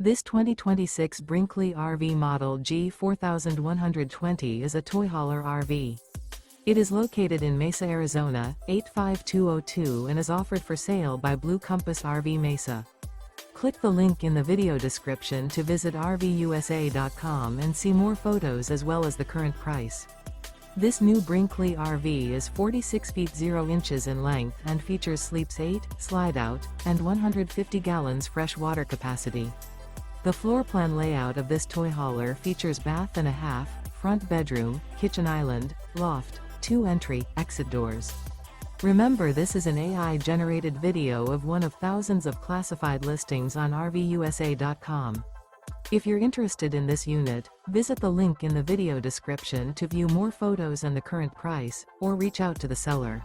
This 2026 Brinkley RV Model G 4120 is a toy hauler RV. It is located in Mesa, Arizona, 85202 and is offered for sale by Blue Compass RV Mesa. Click the link in the video description to visit RVUSA.com and see more photos as well as the current price. This new Brinkley RV is 46 feet 0 inches in length and features sleeps 8, slide-out, and 150 gallons fresh water capacity. The floor plan layout of this toy hauler features bath and a half, front bedroom, kitchen island, loft, 2 entry, exit doors. Remember, this is an AI-generated video of one of thousands of classified listings on RVUSA.com. If you're interested in this unit, visit the link in the video description to view more photos and the current price, or reach out to the seller.